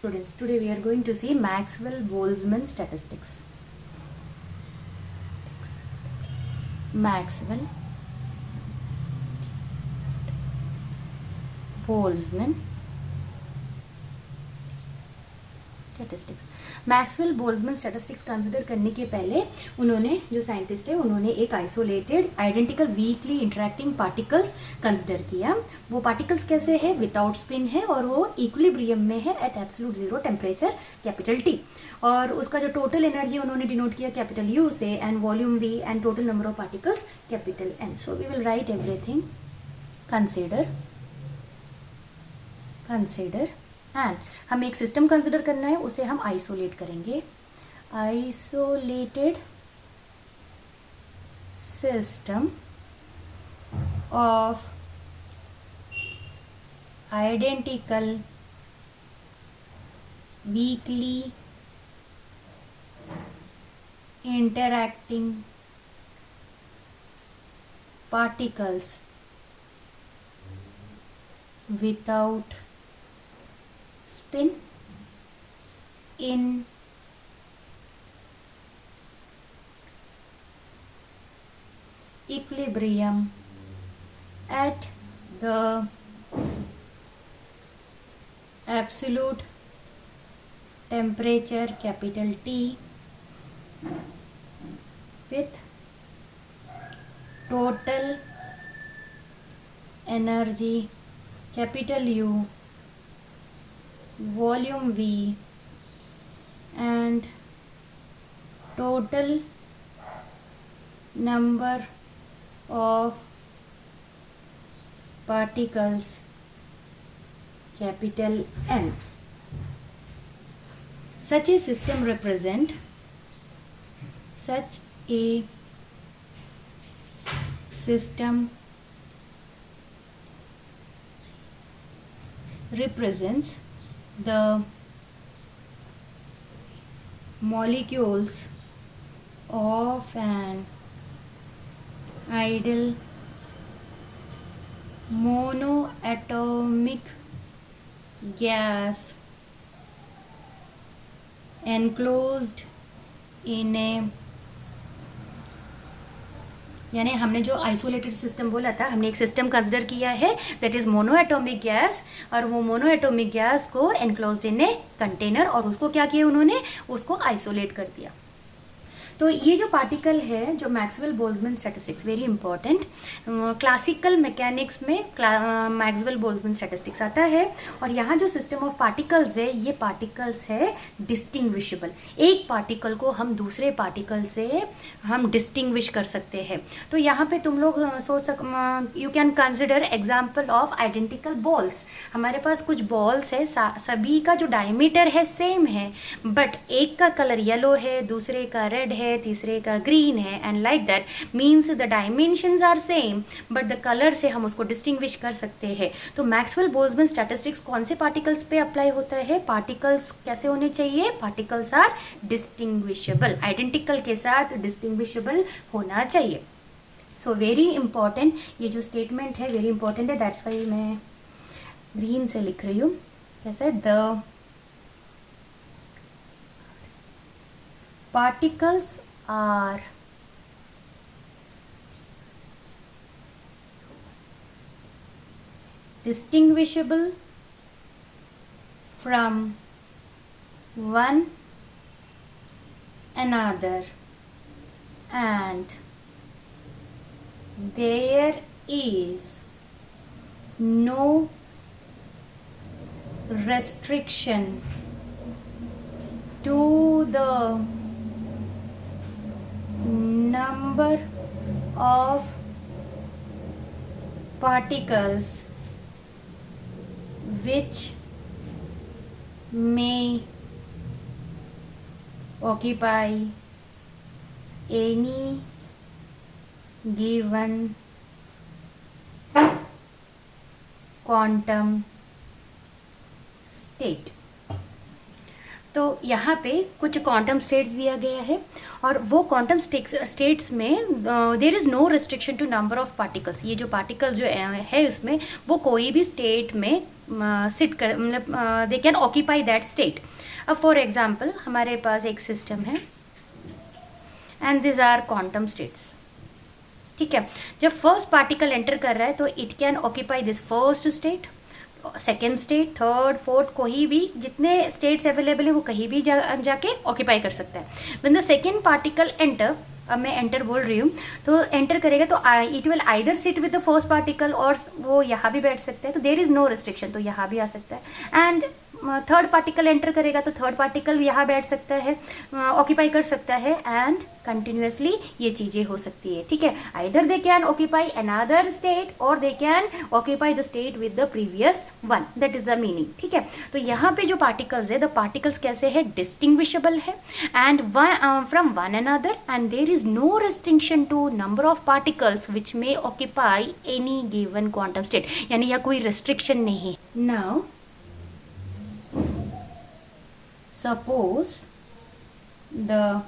Students, today we are going to see Maxwell-Boltzmann statistics. Maxwell-Boltzmann statistics. Maxwell Boltzmann statistics consider करने के पहले उन्होंने, जो साइंटिस्ट है, उन्होंने एक isolated identical weekly interacting particles consider किया. वो पार्टिकल्स कैसे है? विदाउट स्पिन है और वो इक्विलिब्रियम में है at absolute zero temperature capital T. और उसका जो टोटल एनर्जी उन्होंने डिनोट किया कैपिटल यू से, and volume V, and total number of particles capital N. So we will write everything. Consider and हमें एक सिस्टम कंसिडर करना है, उसे हम आइसोलेट करेंगे. Isolated system of identical weekly interacting particles without spin in equilibrium at the absolute temperature capital T with total energy capital U, volume V, and total number of particles capital N. Such a system represents the molecules of an ideal monoatomic gas enclosed in a, यानी हमने जो isolated system बोला था, हमने एक system consider किया है that is monoatomic gas, और वो मोनोएटॉमिक गैस को एनक्लोज्ड इन ए कंटेनर, और उसको क्या किया उन्होंने? उसको आइसोलेट कर दिया. तो ये जो पार्टिकल है, जो Maxwell Boltzmann statistics, very important. Classical mechanics में मैक्सवेल बोल्ट्जमैन स्टैटिस्टिक्स आता है, और यहाँ जो सिस्टम ऑफ पार्टिकल्स है, ये पार्टिकल्स है डिस्टिंग्विशेबल. एक पार्टिकल को हम दूसरे पार्टिकल से हम डिस्टिंग्विश कर सकते हैं. तो यहाँ पे तुम लोग you can consider example of identical balls. हमारे पास कुछ बॉल्स है, सभी का जो डायमीटर है सेम है, बट एक का कलर येलो है, दूसरे का रेड है, तीसरे का ग्रीन है, and like that means the dimensions are same but the colour से हम उसको डिस्टिंग्विश कर सकते हैं. तो मैक्सवेल बोल्ट्जमैन स्टैटिस्टिक्स कौन से पार्टिकल्स पे अप्लाई होता है? पार्टिकल्स कैसे होने चाहिए? पार्टिकल्स आर डिस्टिंग्विशेबल, आइडेंटिकल के साथ डिस्टिंग्विशेबल होना चाहिए. सो वेरी इंपॉर्टेंट, ये जो स्टेटमेंट है वेरी इंपॉर्टेंट है, दैट्स वाई मैं ग्रीन से लिख रही हूँ. कैसे? The particles are distinguishable from one another, and there is no restriction to the number of particles which may occupy any given quantum state. तो यहाँ पे कुछ क्वांटम स्टेट्स दिया गया है, और वो क्वांटम स्टेट्स में there is no restriction to number of particles. ये जो पार्टिकल जो है उसमें वो कोई भी स्टेट में सिट कर, मतलब they can occupy that state. अब फॉर एग्जाम्पल हमारे पास एक सिस्टम है and this are quantum states, ठीक है। जब फर्स्ट पार्टिकल एंटर कर रहा है तो it can occupy this first state, second state, third, fourth, कोई भी जितने स्टेट्स अवेलेबल है वो कहीं भी जाके ऑक्यूपाई कर सकता है। When the second particle enter, अब मैं एंटर बोल रही हूँ, तो एंटर करेगा तो it will either sit with the first particle और वो यहाँ भी बैठ सकता है, तो देर इज नो रिस्ट्रिक्शन, तो यहाँ भी आ सकता है। एंड थर्ड पार्टिकल एंटर करेगा तो थर्ड पार्टिकल यहाँ बैठ सकता है, ऑक्यूपाई कर सकता है, एंड कंटिन्यूसली ये चीजें हो सकती है, ठीक है। Either they can occupy another state or they can occupy the state with the previous one, that is the meaning, ठीक है। तो यहाँ पे जो पार्टिकल्स है, द पार्टिकल्स कैसे है, डिस्टिंग्विशेबल है and from one another, and there is no restriction to number of particles which may occupy any given quantum state, यानी यहाँ कोई रिस्ट्रिक्शन नहीं है। Now suppose the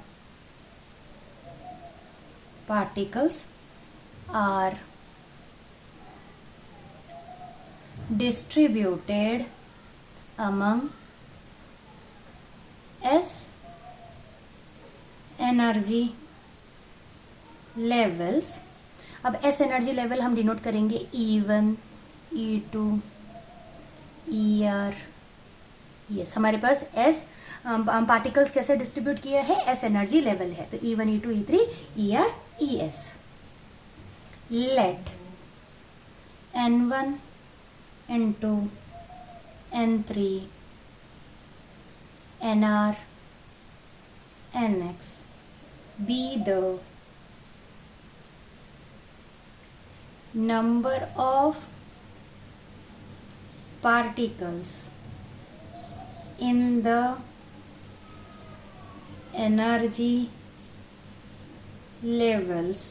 particles are distributed among S energy levels। अब S energy level हम denote करेंगे E1, E2, ER। Yes, हमारे पास S particles कैसे डिस्ट्रीब्यूट किया है, S एनर्जी लेवल है, तो E1, E2, E3, ER, ES। Let N1, N2, N3, NR, NX be the number of particles in the energy levels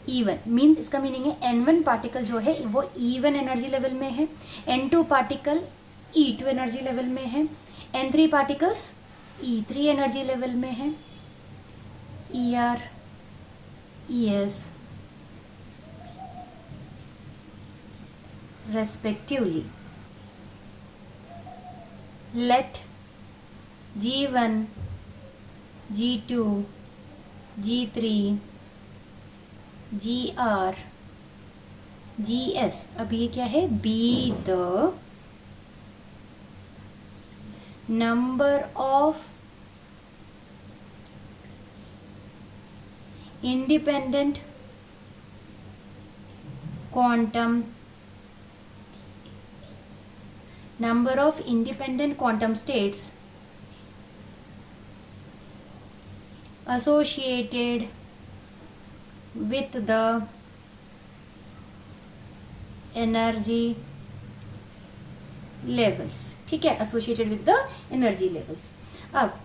E1, means इसका meaning है N1 particle जो है वो E1 एनर्जी लेवल में है, N2 particle E2 energy level में है, N3 particles E3 energy level में है, ER, ES respectively। Let G1, G2, G3, GR, GS, अब ये क्या है, be the number of independent quantum states associated with the energy levels, ठीक है, associated with the energy levels. अब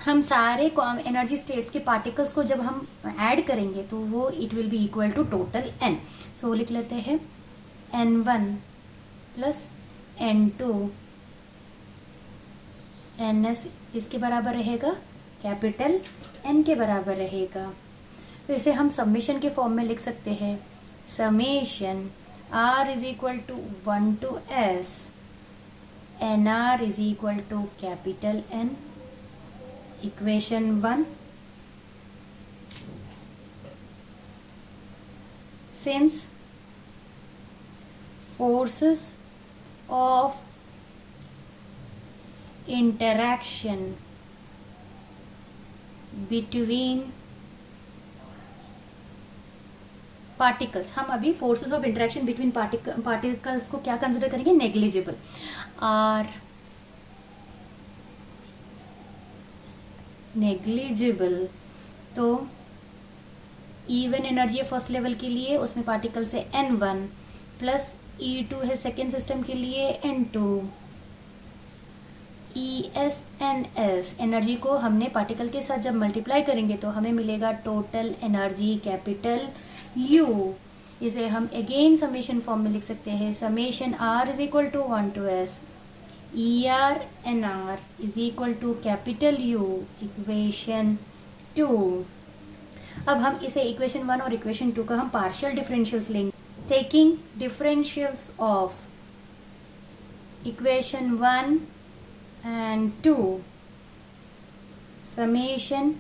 हम सारे एनर्जी स्टेट्स के पार्टिकल्स को जब हम ऐड करेंगे तो वो it will be equal to total n। So लिख लेते हैं n1 प्लस n2 ns इसके बराबर रहेगा, कैपिटल n के बराबर रहेगा। तो इसे हम समेशन के फॉर्म में लिख सकते हैं, summation r is equal to 1 to s nr is equal to capital N, equation 1। Since forces of interaction between particles, हम अभी forces of interaction between particles को क्या कंसिडर करेंगे, नेग्लिजिबल, आर नेग्लिजिबल। तो E1 एनर्जी है first level के लिए, उसमें पार्टिकल्स है N1 प्लस E2 है सेकेंड सिस्टम के लिए N2, ES NS एनर्जी को हमने पार्टिकल के साथ जब मल्टीप्लाई करेंगे तो हमें मिलेगा टोटल एनर्जी कैपिटल U। इसे हम अगेन समेशन फॉर्म में लिख सकते हैं, summation R is equal to 1 to S ER NR is equal to capital U, equation 2। अब हम इसे इक्वेशन 1 और इक्वेशन 2 का हम पार्शियल डिफरेंशियल्स लेंगे। taking differentials of equation 1 and 2, summation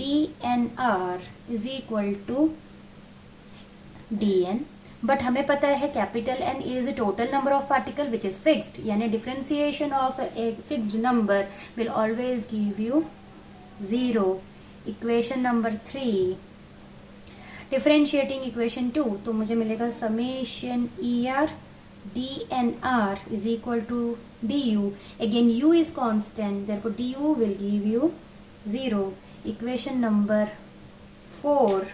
dnr is equal to dn. But हमें पता है capital N is total number of particle which is fixed, यानी differentiation of a fixed number will always give you 0. Equation number 3, differentiating equation 2, तो मुझे मिलेगा summation ER dnr is equal to du. Again u is constant, therefore du will give you 0. Equation number 4,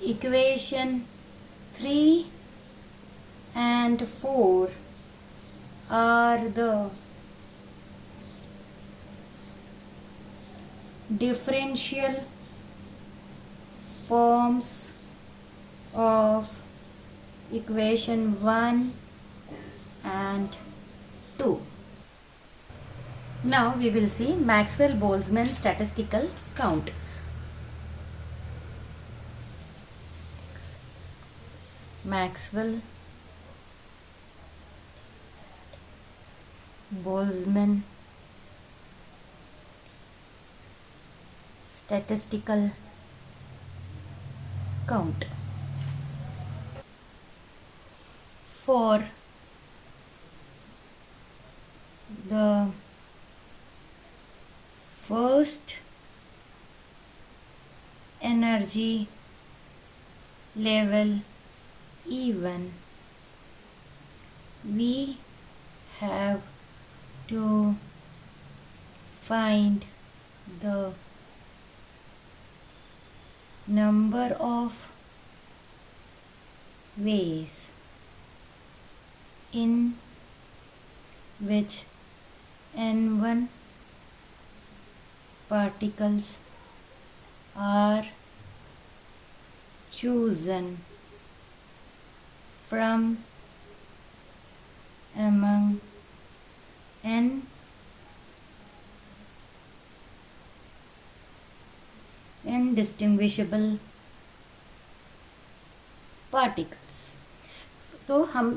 equation 3 and 4 are the differential forms of equation 1 and 2. Now we will see Maxwell-Boltzmann statistical count. Maxwell-Boltzmann statistical count. For the first energy level E1, we have to find the number of ways in which N1 particles are chosen from among N indistinguishable particles. तो हम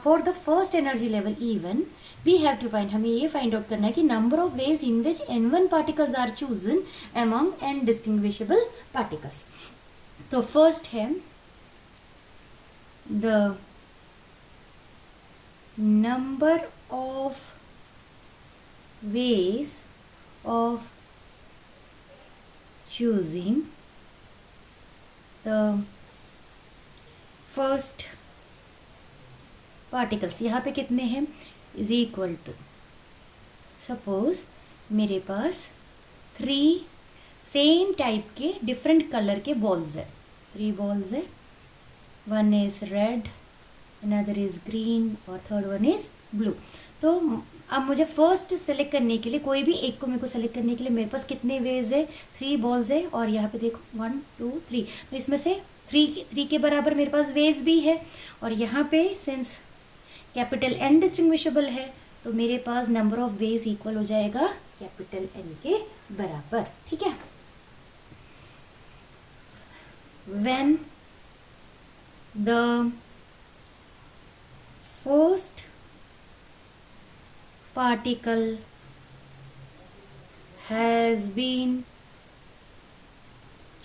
for the first energy level E1 we have to find, हमें ये find out करना है कि number of ways in which N1 particles are chosen among indistinguishable particles. तो first है the number of ways of choosing the first particles. यहाँ पे कितने हैं इज इक्वल टू, सपोज मेरे पास 3 सेम टाइप के डिफरेंट कलर के बॉल्स है, 3 बॉल्स है, one is red, another is green और थर्ड वन इज ब्लू. तो अब मुझे फर्स्ट सेलेक्ट करने के लिए कोई भी एक को मेरे को सेलेक्ट करने के लिए मेरे पास कितने वेज है, 3 बॉल्स है और यहाँ पे देखो 1 2 3, तो इसमें से 3 के बराबर मेरे पास वेज भी है और यहाँ पे सिंस कैपिटल N डिस्टिंग्विशेबल है तो मेरे पास नंबर ऑफ वेज इक्वल हो जाएगा कैपिटल N के बराबर. ठीक है. When the first particle has been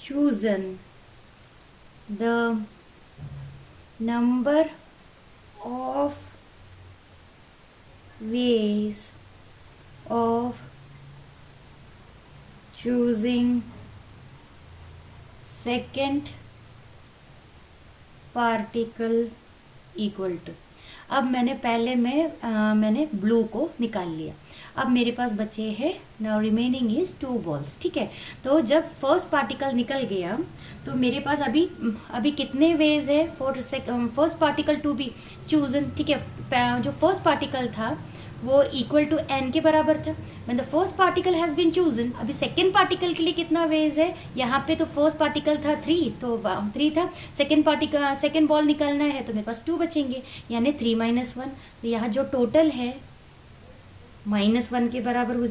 chosen, the number of ways of choosing second particle equal to. अब मैंने पहले मैंने ब्लू को निकाल लिया. अब मेरे पास बचे हैं नाउ रिमेनिंग इज 2 बॉल्स. ठीक है. तो जब फर्स्ट पार्टिकल निकल गया तो मेरे पास अभी कितने वेज है for first particle to be chosen. ठीक है. जो फर्स्ट पार्टिकल था वो इक्वल टू N के बराबर था. When the first particle has been chosen, अभी सेकेंड पार्टिकल के लिए कितना वेज है, यहाँ पे तो फर्स्ट पार्टिकल था 3, तो 3 था. सेकेंड बॉल निकालना है तो मेरे पास 2 बचेंगे, यानी 3 - 1. तो यहाँ जो टोटल है -1 के बराबर हो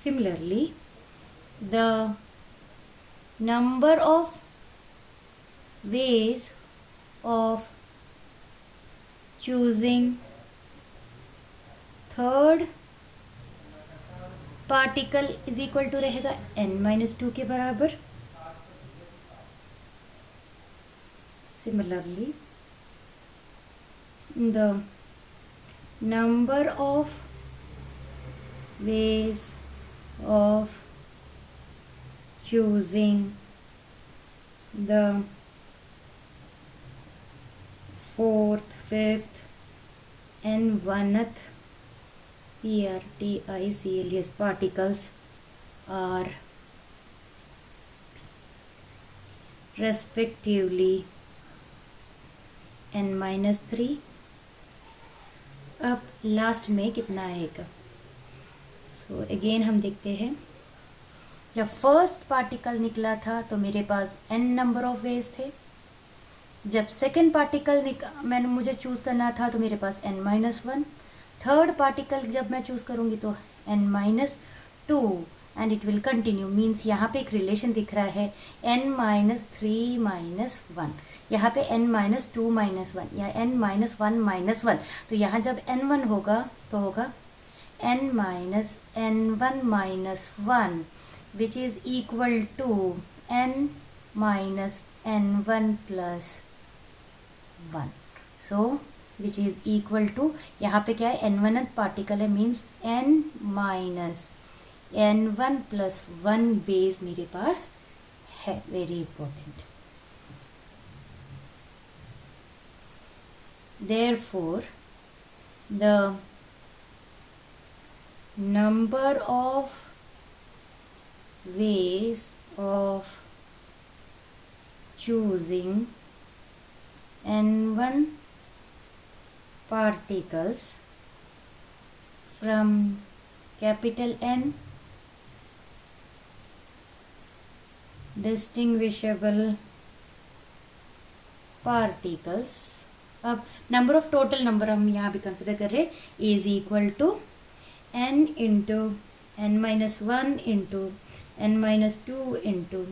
Similarly, the number of ways of choosing third particle is equal to रहेगा n-2 के बराबर. Similarly, the number of ways of choosing the fourth, fifth and 1th particles particles are respectively n-3. अब last में कितना आएगा? So again हम देखते हैं, जब फर्स्ट पार्टिकल निकला था तो मेरे पास n नंबर ऑफ वेज थे. जब सेकेंड पार्टिकल मुझे चूज करना था तो मेरे पास n-1. थर्ड पार्टिकल जब मैं चूज करूंगी तो n-2 and it will continue. Means यहाँ पे एक रिलेशन दिख रहा है n-3-1. यहाँ पे n-2-1 या n-1-1. तो यहाँ जब n1 होगा तो होगा n-1 which is equal to n-n1 + 1. So which is equal to, यहाँ पे क्या है, n1th पार्टिकल है, मीन्स n-n1 + 1 वेज मेरे पास है. Very important. Therefore, the number of ways of choosing n1 particles from capital N distinguishable particles. अब number of total number हम यहाँ भी कंसिडर कर रहे हैं, is equal to n into n-1 into n-2 into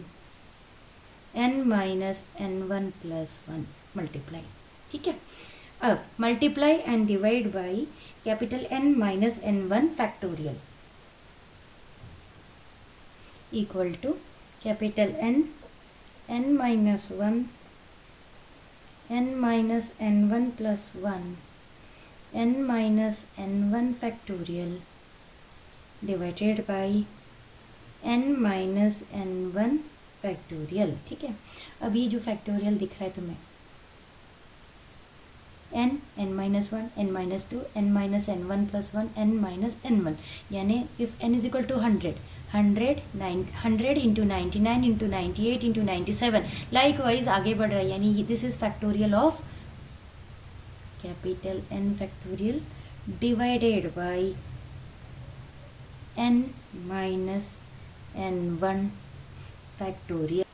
n-n1 + 1 multiply. ठीक है. अब multiply and divide by capital n-n1 factorial equal to capital n-1 n-n1 + 1 n-n1 factorial divided by n-n1 factorial. ठीक है. अब ये जो फैक्टोरियल दिख रहा है तुम्हें n-1 n-2 n-n1 + 1 n-n1, यानी if n is equal to 100 into 99 into 98 into 97 likewise आगे बढ़ रहा है, यानी this is factorial of capital N factorial divided by n-n1 factorial.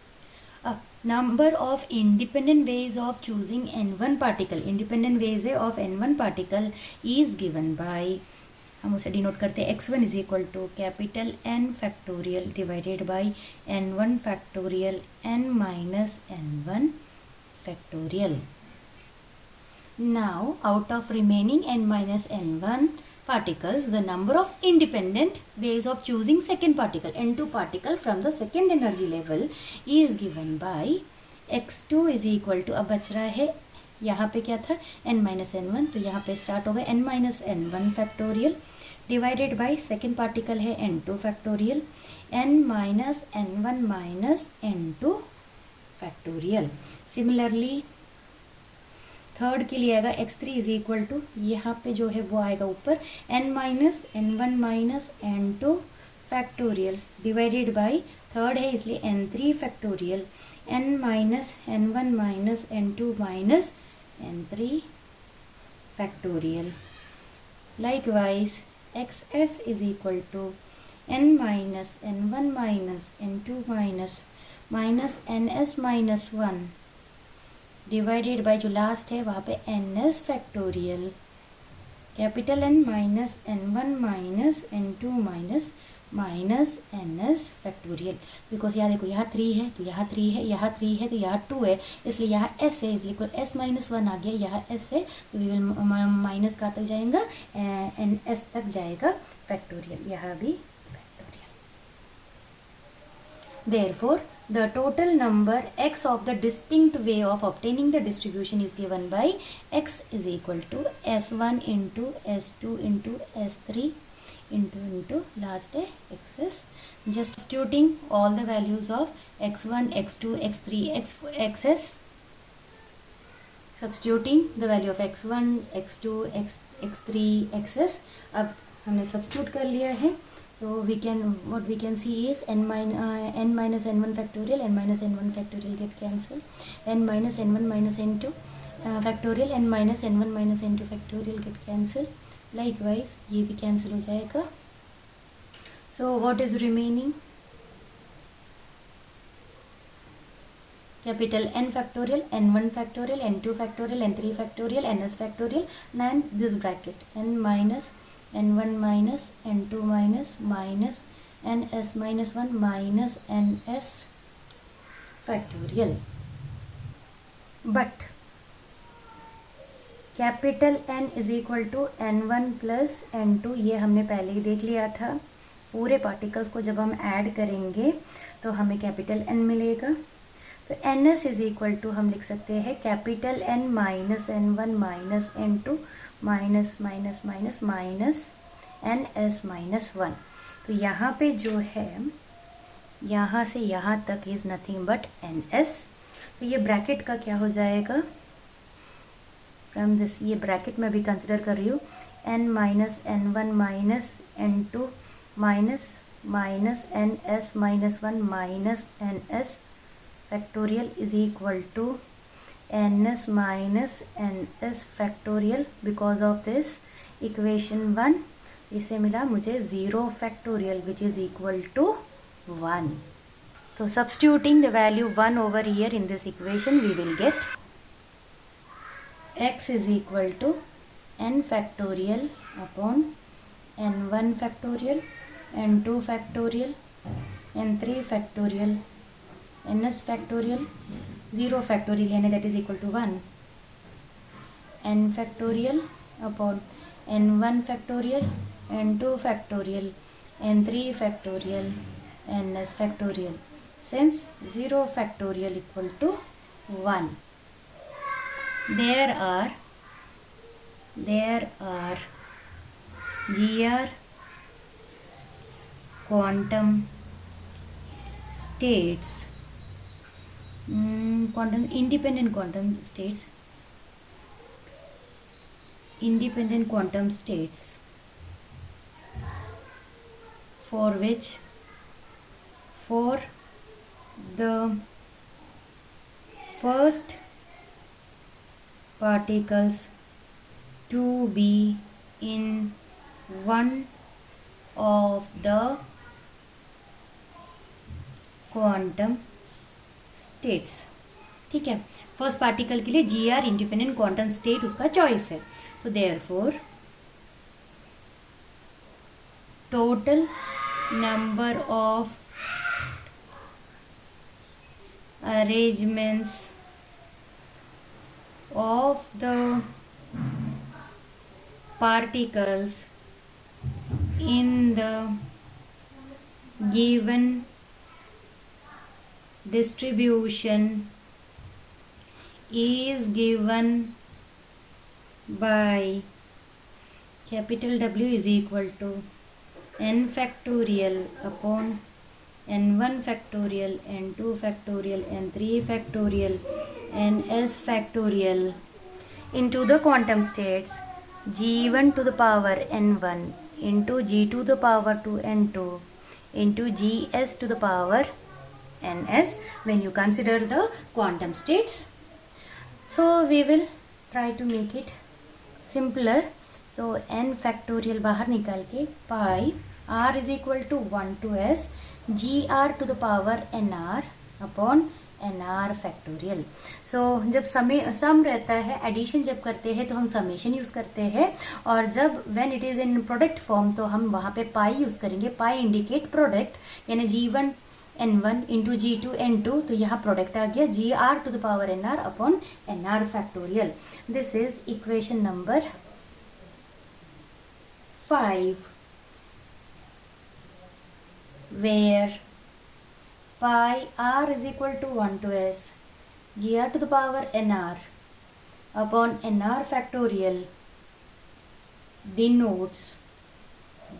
अब number of independent ways of choosing n1 particle, independent ways of n1 particle is given by, हम उसे denote करते हैं x1 is equal to capital N factorial divided by n1 factorial n-n1 factorial. Now out of remaining n-n1 particles, the number of independent ways of choosing second particle, n2 particle from the second energy level is given by x2 is equal to, अब बच रहा है यहाँ पे क्या था n-n1, तो यहाँ पे स्टार्ट होगा n-n1 factorial divided by second particle है n2 factorial n-n1 - n2 factorial. Similarly third के लिए आएगा x3 इज इक्वल टू, यहाँ पे जो है वो आएगा ऊपर n-n1 - n2 factorial divided by third है इसलिए n3 factorial n-n1 - n2 - n3 factorial. Likewise xs is equal to n-n1 - n2 - -ns-1 divided by जो लास्ट है वहाँ पे ns factorial capital N -n1 - n2 - minus N S factorial, because यहाँ देखो यहाँ 3 है तो यहाँ 3 है, यहाँ 3 है तो यहाँ 2 है, इसलिए यहाँ एस है, इसलिए एस माइनस 1 आ गया, यहाँ एस है तो वी विल माइनस कहाँ तक जाएगा, एन एस तक जाएगा फैक्टोरियल, यहाँ भी factorial. Therefore, the total number x of the distinct way of obtaining the distribution is given by x is equal to s1 into s2 into s3 into last xs. Just substituting all the values of x1, x2, x3, xs. Substituting the value of x1, x2, x3, xs. अब हमने substitute कर लिया है, so what we can see is n minus n1 factorial, n minus n1 factorial get cancelled, n minus n1 minus n2 factorial, n minus n1 minus n2 factorial get cancelled. Likewise ये भी cancel हो जाएगा. So what is remaining? Capital N factorial, n1 factorial, n2 factorial, n3 factorial, ns factorial, and this bracket n minus n1 minus n2 minus ns minus 1 minus ns factorial. But capital N is equal to n1 plus n2, ये हमने पहले ही देख लिया था. पूरे particles को जब हम ऐड करेंगे तो हमें कैपिटल N मिलेगा. तो ns इज इक्वल टू हम लिख सकते हैं capital N minus n1 minus n2 minus minus minus minus ns minus 1. तो यहाँ पे जो है यहाँ से यहाँ तक इज नथिंग बट ns. तो ये ब्रैकेट का क्या हो जाएगा, फ्रॉम दिस ये ब्रैकेट में भी कंसिडर कर रही हूँ, n minus n1 minus n2 minus minus ns minus 1 minus ns factorial is equal to ns minus ns factorial. Because of this equation 1 इसे मिला मुझे 0 factorial which is equal to 1. तो substituting the value 1 over here in this equation we will get x is equal to n factorial upon n1 factorial, n2 factorial, n3 factorial, ns factorial, 0 factorial यानी that is equal to 1, n factorial upon n1 factorial, n2 factorial, n3 factorial, ns factorial. Since 0 factorial equal to 1, there are GR quantum states, independent quantum states for which for the first particles to be in one of the quantum states. ठीक है, first particle के लिए GR independent quantum state उसका choice है. तो therefore total number of arrangements of the particles in the given distribution is given by capital W is equal to n factorial upon n1 factorial, n2 factorial, n3 factorial, ns factorial into the quantum states g1 to the power n1 into g to the power 2n2 into gs to the power ns when you consider the quantum states. So we will try to make it simpler. तो n factorial बाहर निकाल के pi r is equal to 1 to s gr to the power nr upon nr factorial. So जब sum रहता है, addition जब करते हैं तो हम समेशन यूज करते हैं, और जब when it is in product form तो हम वहां पे पाई यूज करेंगे। पाई इंडिकेट प्रोडक्ट, यानी g1 n1 into g2 n2, तो यहाँ प्रोडक्ट आ गया gr to the power nr upon nr factorial. This is equation number 5, where pi r is equal to 1 to s gr to the power nr upon nr factorial denotes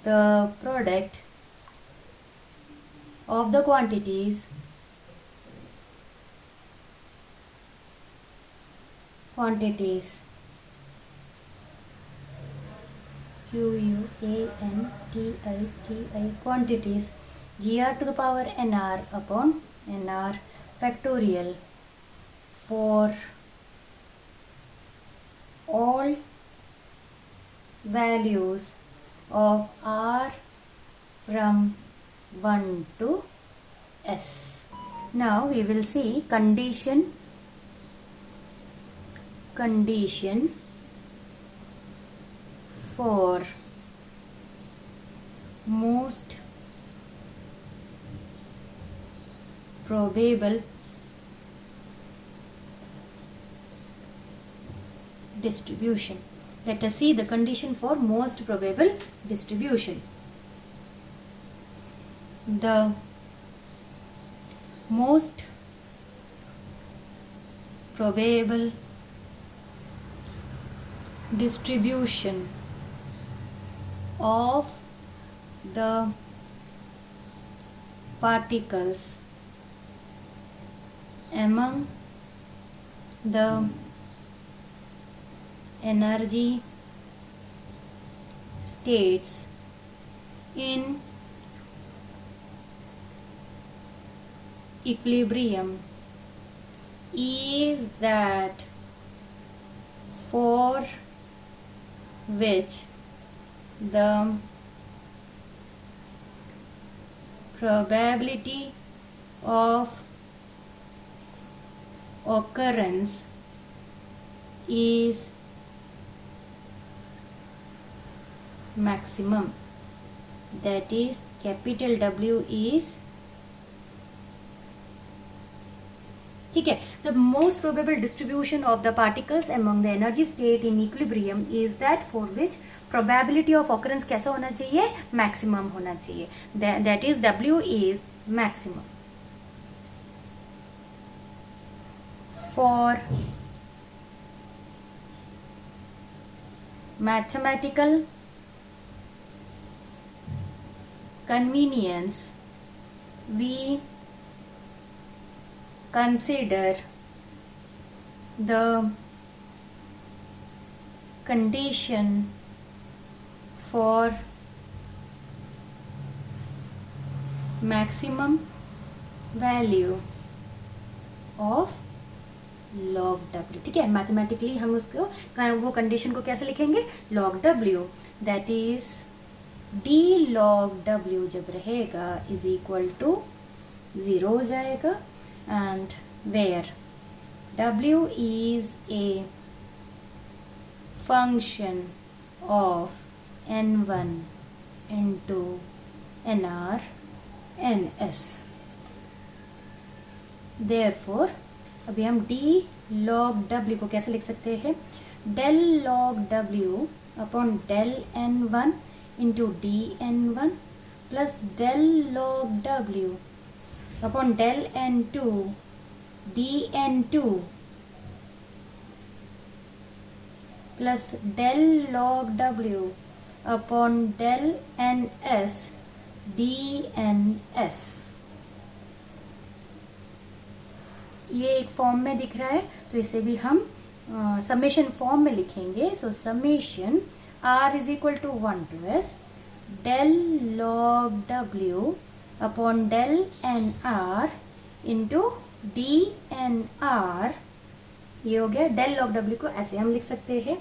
the product of the quantities q u a n t i quantities gr to the power nr upon nr factorial for all values of r from 1 to s. Now we will see condition for most probable distribution. Let us see the condition for most probable distribution. The most probable distribution of the particles among the energy states in equilibrium is that for which the probability of occurrence is maximum, that is capital W is, ठीक है। The most probable distribution of the particles among the energy state in equilibrium is that for which probability of occurrence कैसा होना चाहिए, maximum होना चाहिए, that is W is maximum. For mathematical convenience, we consider the condition for maximum value of log W, ठीक है। Mathematically हम उसको वो कंडीशन को कैसे लिखेंगे, log W, that is d log W जब रहेगा is equal to 0 हो जाएगा, and where W is a function of n1 into nr ns. Therefore अभी हम d log W को कैसे लिख सकते हैं, del log W upon del n1 into d n1 plus del log W upon del n2 d n2 plus del log W upon del ns d ns। ये एक form में दिख रहा है, तो इसे भी हम समेशन फॉर्म में लिखेंगे। So summation r is equal to 1 to s del log W upon del nr into D N R, ये हो गया। del log W को ऐसे हम लिख सकते हैं।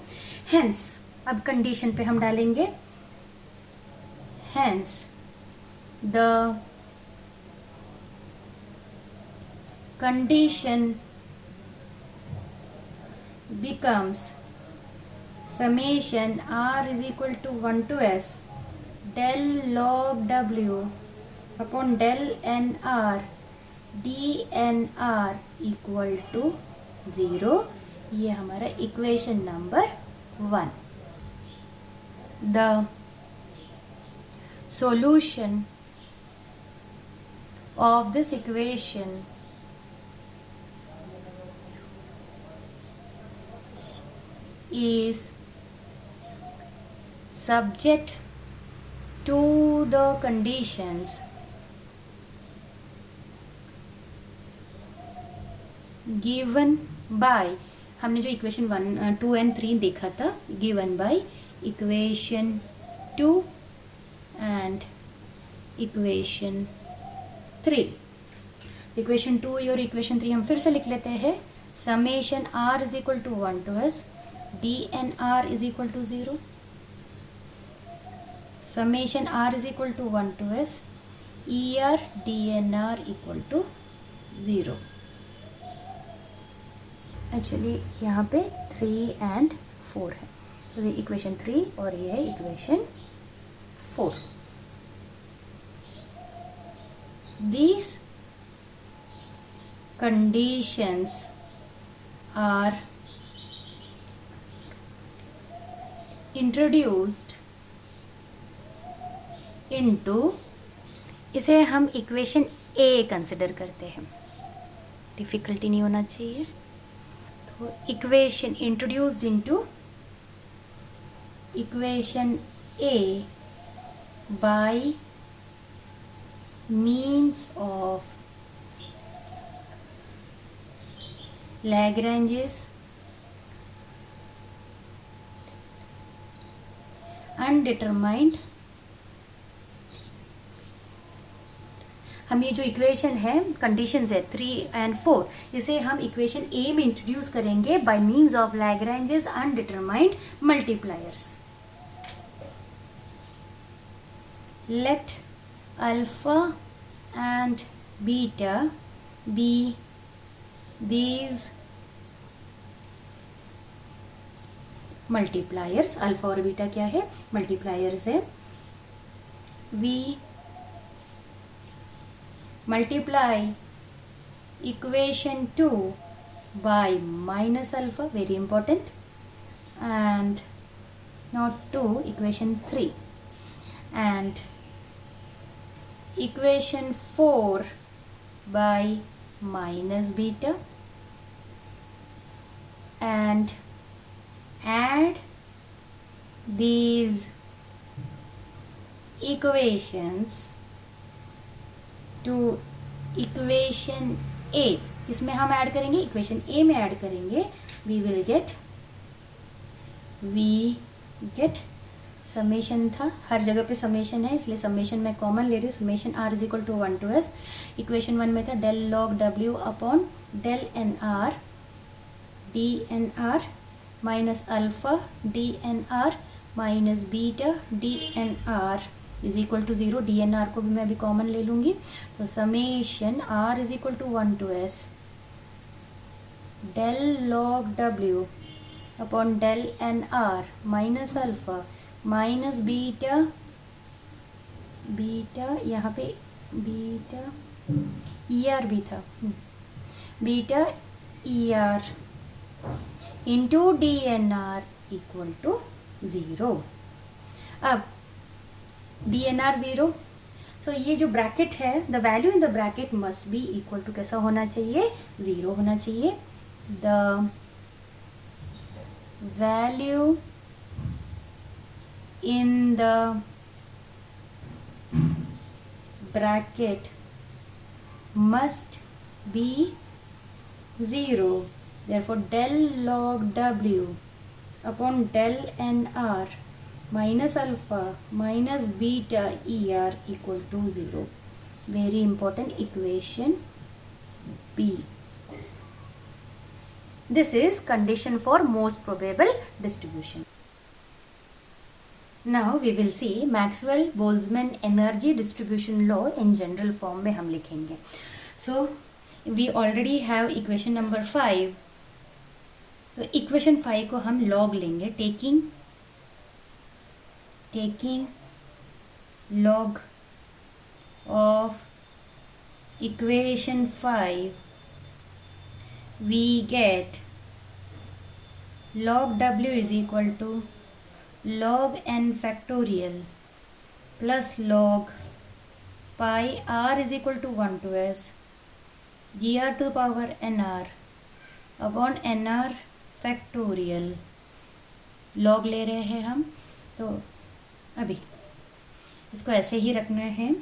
हेंस अब कंडीशन पे हम डालेंगे, hence the condition becomes summation r is equal to 1 to s del log w upon del nr dnr equal to 0. ये हमारा equation number 1. The solution of this equation is subject to the conditions given by, हमने जो equation 1, 2 and 3 देखा था, given by equation 2 and equation 3. Equation 2 और equation 3 हम फिर से लिख लेते हैं. Summation r is equal to 1 to s D N R is equal to 0. Summation r is equal to 1 to s E R D N R equal to 0. Actually यहाँ पे 3 and 4 है, तो ये इक्वेशन 3 और ये है equation 4. These conditions are introduced into, इसे हम इक्वेशन ए कंसिडर करते हैं, डिफिकल्टी नहीं होना चाहिए. तो equation introduced into equation A by means of Lagrange's undetermined. हम ये जो इक्वेशन है, कंडीशंस है 3 एंड 4, इसे हम इक्वेशन ए में इंट्रोड्यूस करेंगे bye means of Lagrange's undetermined multipliers. Let alpha and beta be these multipliers. Alpha और बीटा क्या है? मल्टीप्लायर्स है. We multiply equation 2 by minus alpha, very important, and not 2, equation 3, and equation 4 by minus beta, and add these equations to equation A. इसमें हम add करेंगे, equation A में add करेंगे, we get summation था, हर जगह पे summation है इसलिए समेशन मैं कॉमन ले रही हूँ. Summation r is equal to 1 to s. Equation 1 में था del log w upon del n r D N r minus alpha d N r minus beta d N R is equal to 0. D N r को भी मैं अभी common ले लूँगी. तो summation r is equal to 1 to s del log w upon del n r minus alpha minus beta, यहाँ पे beta e r भी था, beta e r into D N R equal to 0. अब D N R 0, सो ये जो bracket है, the value in the bracket must be equal to कैसा होना चाहिए? 0 होना चाहिए. The value in the bracket must be 0. Therefore del log w upon del nr minus alpha minus beta er equal to 0. Very important equation B. This is condition for most probable distribution. Now we will see Maxwell-Boltzmann energy distribution law in general form में हम लिखेंगे. So we already have equation number 5, तो equation 5 को हम log लेंगे, taking log of equation 5 we get log w is equal to log n factorial plus log pi r is equal to 1 to s gr to the power nr upon nr factorial. log ले रहे हैं हम, तो अभी इसको ऐसे ही रखना है.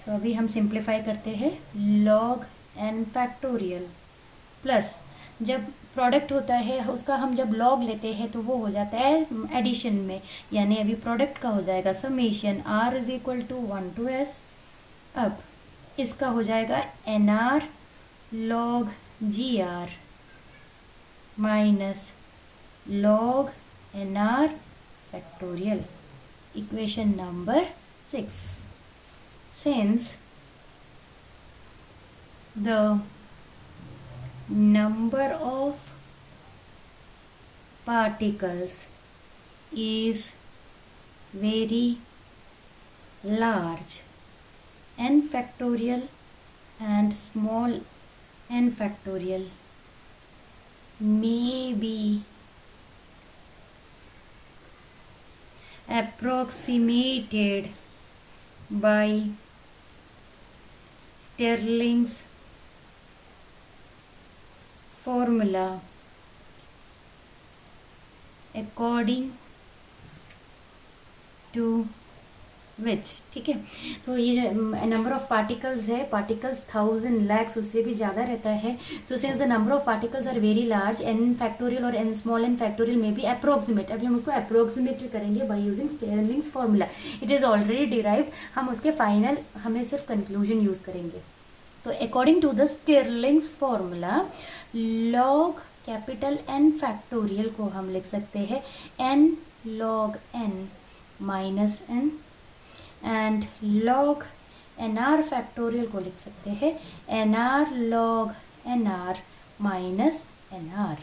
तो अभी हम सिंप्लीफाई करते हैं. log n factorial प्लस जब प्रोडक्ट होता है उसका हम जब लॉग लेते हैं तो वो हो जाता है एडिशन में, यानी अभी प्रोडक्ट का हो जाएगा summation r is equal to 1 to s. अब इसका हो जाएगा nr log gr minus log nr factorial. Equation number 6. Since the number of particles is very large, n factorial and small n factorial may be approximated by Stirling's formula according to which. ठीक है, तो ये number of particles है, particles 1000 lakhs उससे भी ज़्यादा रहता है. तो since the number of particles are very large, n factorial और n स्मॉल n फैक्टोरियल में भी अप्रोक्सीमेट. अभी हम उसको अप्रोक्सीमेट करेंगे by using Stirling's formula. It is already derived, हम उसके फाइनल हमें सिर्फ कंक्लूजन यूज़ करेंगे. तो according to the Stirling's formula log capital N factorial को हम लिख सकते हैं n log n minus n, and log nr factorial को लिख सकते हैं nr log nr minus nr.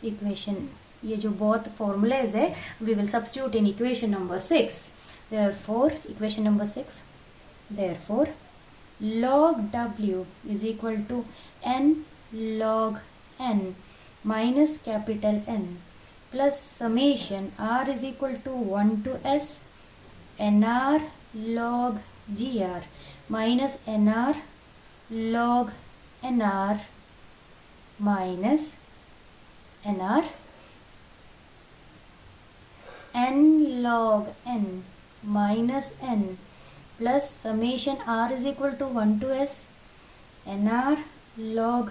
Equation, ये जो बहुत फॉर्मूलाज है we will substitute in equation number 6. Therefore equation number 6, therefore log w is equal to n log n minus capital N plus summation r is equal to 1 to s nr log gr minus nr log nr minus nr n log n minus n plus summation r is equal to 1 to s nr log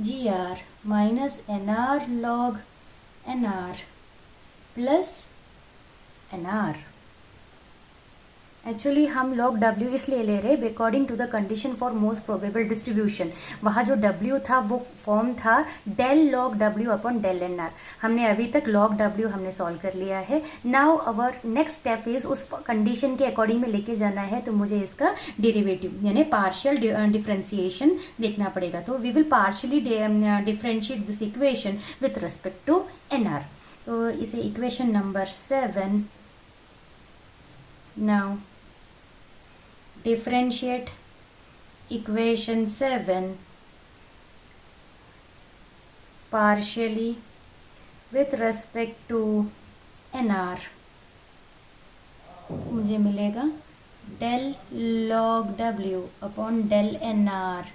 gr minus nr log nr plus nr. Actually हम log w इसलिए ले रहे हैं according to the condition for most probable distribution. वहाँ जो w था वो form था del log w upon del nr. हमने अभी तक log w हमने सॉल्व कर लिया है. Now our next step is उस कंडीशन के अकॉर्डिंग में लेके जाना है, तो मुझे इसका डेरिवेटिव यानी पार्शियल डिफरेंशिएशन देखना पड़ेगा. तो we will partially differentiate this equation with respect to nr. तो इसे equation number 7. Now differentiate equation 7 partially with respect to nr. मुझे मिलेगा del log w upon del nr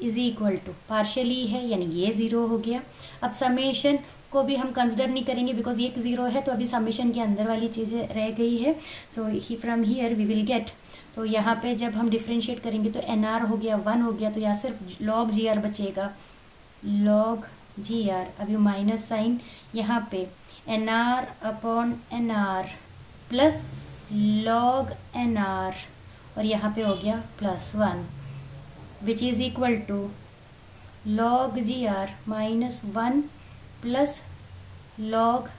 is equal to, partially है यानी ये ज़ीरो हो गया. अब समेशन को भी हम कंसिडर नहीं करेंगे बिकॉज ये ज़ीरो है, तो अभी समेशन के अंदर वाली चीज़ें रह गई है. सो ही from here we will get, तो यहाँ पे जब हम डिफ्रेंशिएट करेंगे तो nr हो गया 1 हो गया, तो यहाँ सिर्फ log gr बचेगा, log gr. अभी माइनस साइन यहाँ पे nr upon nr plus log nr और यहाँ पे हो गया +1 which is equal to log gr minus 1 plus log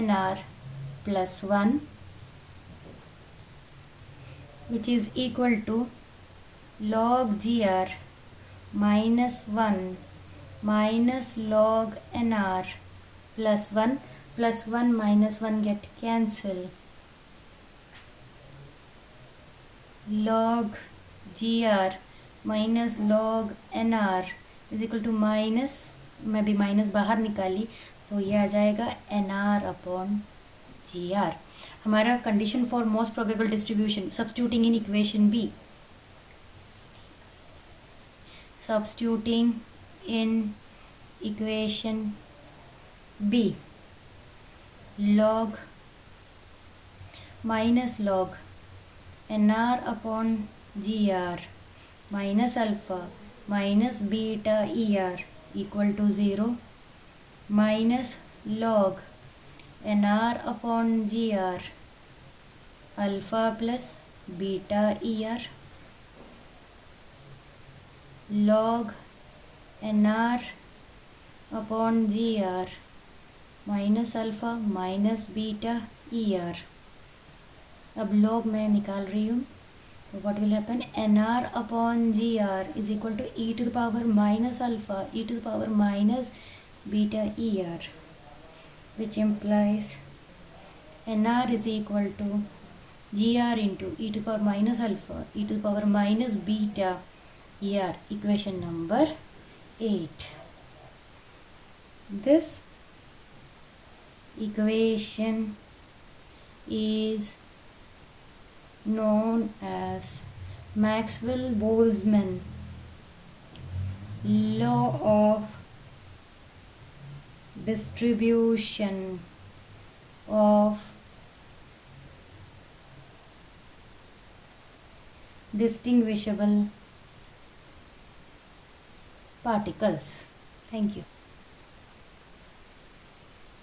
nr plus 1 which is equal to log gr minus 1 minus log nr plus 1 minus 1 get cancel. Log gr minus log nr is equal to minus, मैं भी minus बाहर निकाली तो ये आ जाएगा nr upon gr. हमारा condition for most probable distribution, substituting in equation B, substituting in equation B, log minus log nr upon gr minus alpha minus beta er equal to 0 minus log nr upon gr alpha plus beta er log nr upon gr minus alpha minus beta er. अब log मैं निकाल रही हूँ, तो what will happen, nr upon gr is equal to e to the power minus alpha e to the power minus beta er, which implies nr is equal to gr into e to the power minus alpha e to the power minus beta er, equation number 8. This equation is known as Maxwell-Boltzmann law of distribution of distinguishable particles. Thank you.